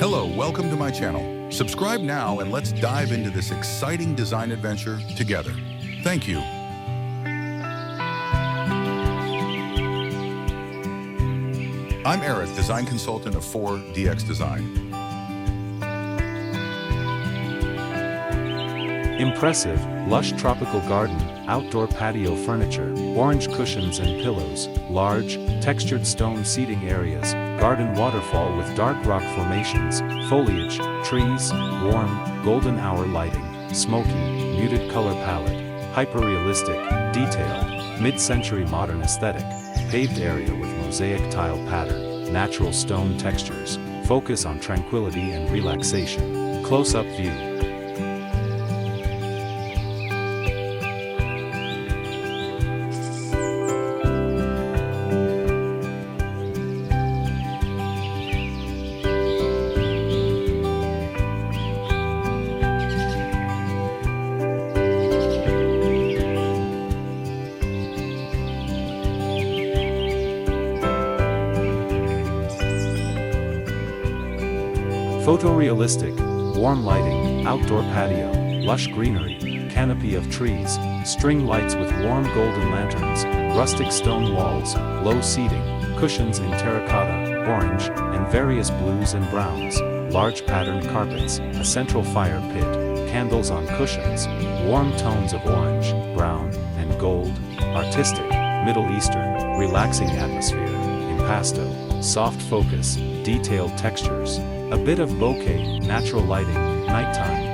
Hello, welcome to my channel. Subscribe now and let's dive into this exciting design adventure together. Thank you. I'm Eric, design consultant of 4DX Design. Impressive, lush tropical garden, outdoor patio furniture, orange cushions and pillows, large, textured stone seating areas, garden waterfall with dark rock formations, foliage, trees, warm, golden hour lighting, smoky, muted color palette, hyper-realistic, detailed, mid-century modern aesthetic, paved area with mosaic tile pattern, natural stone textures, focus on tranquility and relaxation, close-up view. Photorealistic, warm lighting, outdoor patio, lush greenery, canopy of trees, string lights with warm golden lanterns, rustic stone walls, low seating, cushions in terracotta, orange, and various blues and browns, large patterned carpets, a central fire pit, candles on cushions, warm tones of orange, brown, and gold, artistic, Middle Eastern, relaxing atmosphere, impasto, soft focus, detailed textures, a bit of bokeh, natural lighting, nighttime.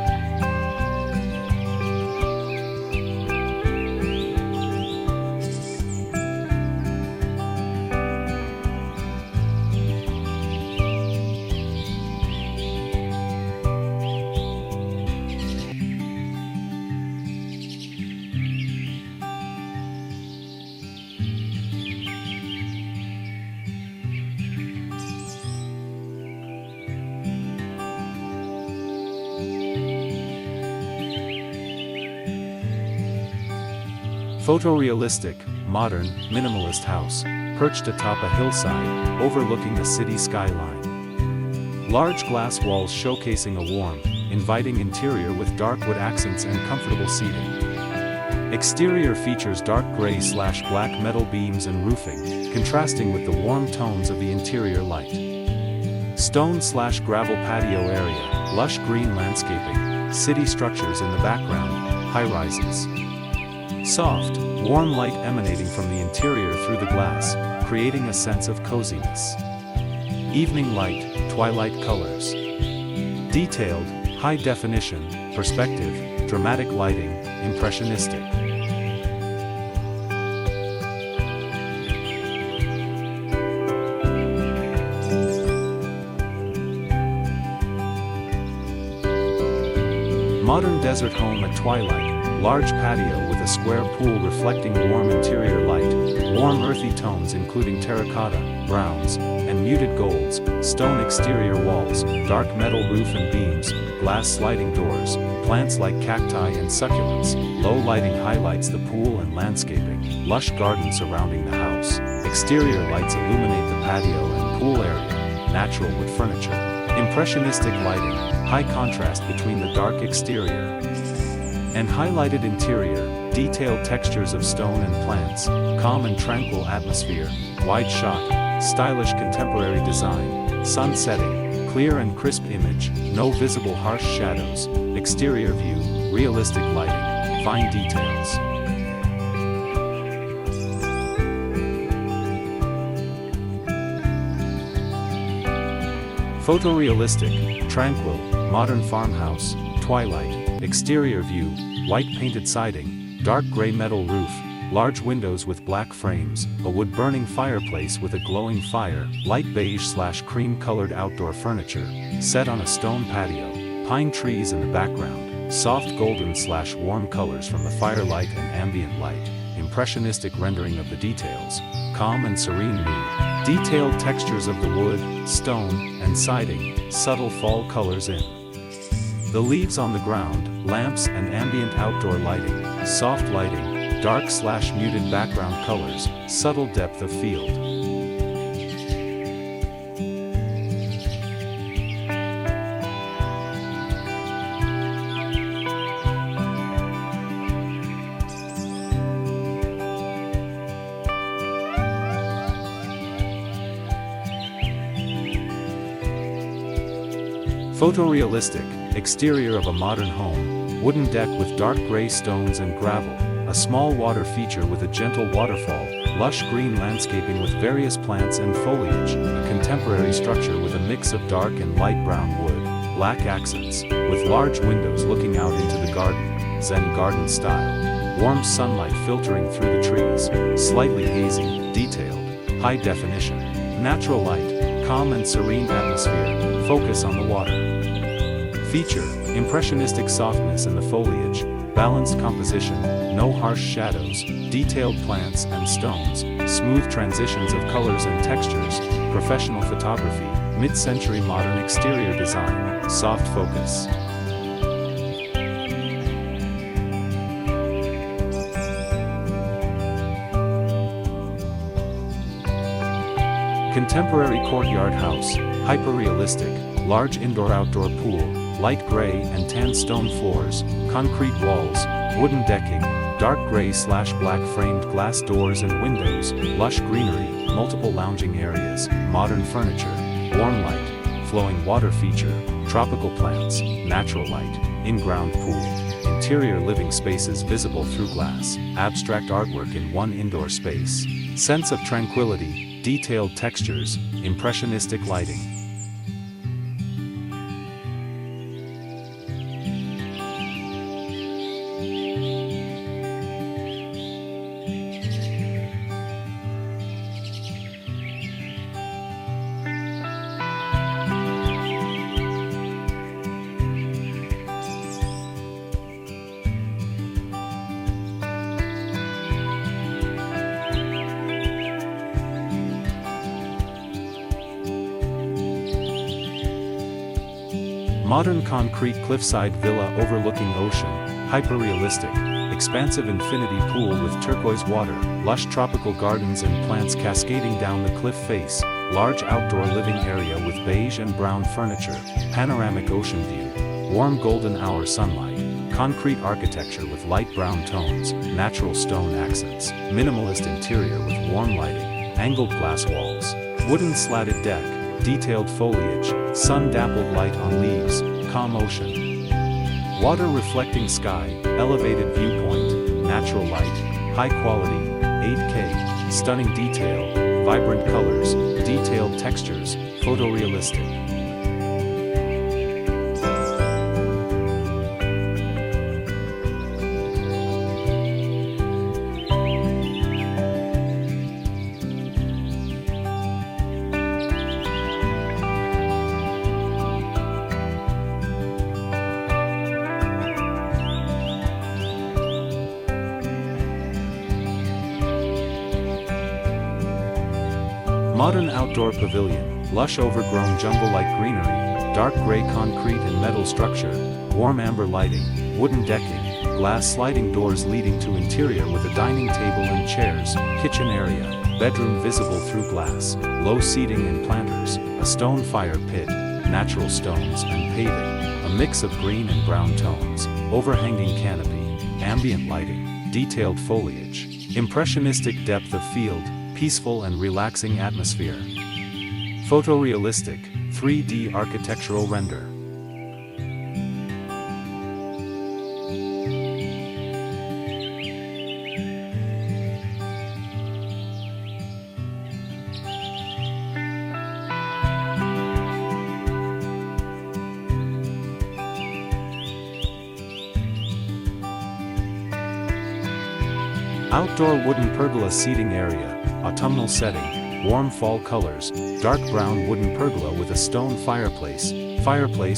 Photorealistic, modern, minimalist house, perched atop a hillside, overlooking a city skyline. Large glass walls showcasing a warm, inviting interior with dark wood accents and comfortable seating. Exterior features dark gray/black metal beams and roofing, contrasting with the warm tones of the interior light. Stone/gravel patio area, lush green landscaping, city structures in the background, high-rises. Soft, warm light emanating from the interior through the glass, creating a sense of coziness. Evening light, twilight colors. Detailed, high definition, perspective, dramatic lighting, impressionistic. Modern desert home at twilight. Large patio with a square pool reflecting warm interior light, warm earthy tones including terracotta, browns, and muted golds, stone exterior walls, dark metal roof and beams, glass sliding doors, plants like cacti and succulents, low lighting highlights the pool and landscaping, lush garden surrounding the house, exterior lights illuminate the patio and pool area, natural wood furniture, impressionistic lighting, high contrast between the dark exterior and highlighted interior, detailed textures of stone and plants, calm and tranquil atmosphere, wide shot, stylish contemporary design, sun setting, clear and crisp image, no visible harsh shadows, exterior view, realistic lighting, fine details. Photorealistic, tranquil, modern farmhouse, twilight, exterior view, white painted siding, dark gray metal roof, large windows with black frames, a wood-burning fireplace with a glowing fire, light beige/cream colored outdoor furniture, set on a stone patio, pine trees in the background, soft golden/warm colors from the firelight and ambient light, impressionistic rendering of the details, calm and serene mood, detailed textures of the wood, stone, and siding, subtle fall colors in the leaves on the ground, lamps and ambient outdoor lighting, soft lighting, dark/muted background colors, subtle depth of field. Photorealistic, exterior of a modern home, wooden deck with dark gray stones and gravel, a small water feature with a gentle waterfall, lush green landscaping with various plants and foliage, a contemporary structure with a mix of dark and light brown wood, black accents, with large windows looking out into the garden, Zen garden style, warm sunlight filtering through the trees, slightly hazy, detailed, high definition, natural light, calm and serene atmosphere, focus on the water. Feature, impressionistic softness in the foliage, balanced composition, no harsh shadows, detailed plants and stones, smooth transitions of colors and textures, professional photography, mid-century modern exterior design, soft focus. Contemporary courtyard house, hyper-realistic, large indoor-outdoor pool, light gray and tan stone floors, concrete walls, wooden decking, dark gray/black framed glass doors and windows, lush greenery, multiple lounging areas, modern furniture, warm light, flowing water feature, tropical plants, natural light, in-ground pool, interior living spaces visible through glass, abstract artwork in one indoor space, sense of tranquility, detailed textures, impressionistic lighting. Modern concrete cliffside villa overlooking ocean, hyper-realistic, expansive infinity pool with turquoise water, lush tropical gardens and plants cascading down the cliff face, large outdoor living area with beige and brown furniture, panoramic ocean view, warm golden hour sunlight, concrete architecture with light brown tones, natural stone accents, minimalist interior with warm lighting, angled glass walls, wooden slatted deck, detailed foliage, sun-dappled light on leaves, calm ocean. Water reflecting sky, elevated viewpoint, natural light, high quality, 8K, stunning detail, vibrant colors, detailed textures, photorealistic. Modern outdoor pavilion, lush overgrown jungle-like greenery, dark gray concrete and metal structure, warm amber lighting, wooden decking, glass sliding doors leading to interior with a dining table and chairs, kitchen area, bedroom visible through glass, low seating and planters, a stone fire pit, natural stones and paving, a mix of green and brown tones, overhanging canopy, ambient lighting, detailed foliage, impressionistic depth of field, peaceful and relaxing atmosphere. Photorealistic, 3D architectural render. Outdoor wooden pergola seating area, autumnal setting, warm fall colors, dark brown wooden pergola with a stone fireplace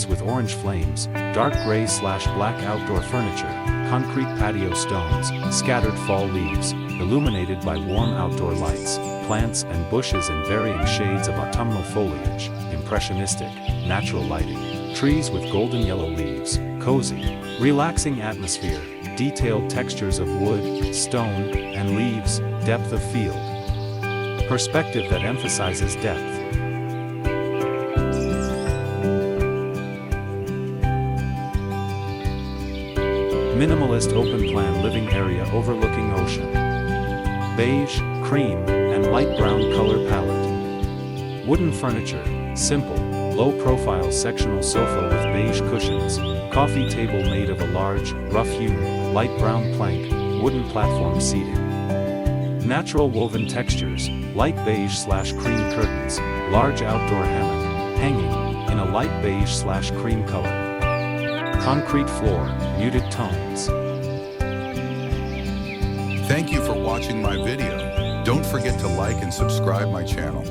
with orange flames, dark gray/black outdoor furniture, concrete patio stones, scattered fall leaves, illuminated by warm outdoor lights, plants and bushes in varying shades of autumnal foliage, impressionistic, natural lighting, trees with golden yellow leaves, cozy, relaxing atmosphere, detailed textures of wood, stone, and leaves, depth of field. Perspective that emphasizes depth. Minimalist open-plan living area overlooking ocean. Beige, cream, and light brown color palette. Wooden furniture, simple, low-profile sectional sofa with beige cushions, coffee table made of a large, rough-hewn, light brown plank, wooden platform seating. Natural woven textures, light beige/cream curtains, large outdoor hammock, hanging, in a light beige/cream color. Concrete floor, muted tones. Thank you for watching my video. Don't forget to like and subscribe my channel.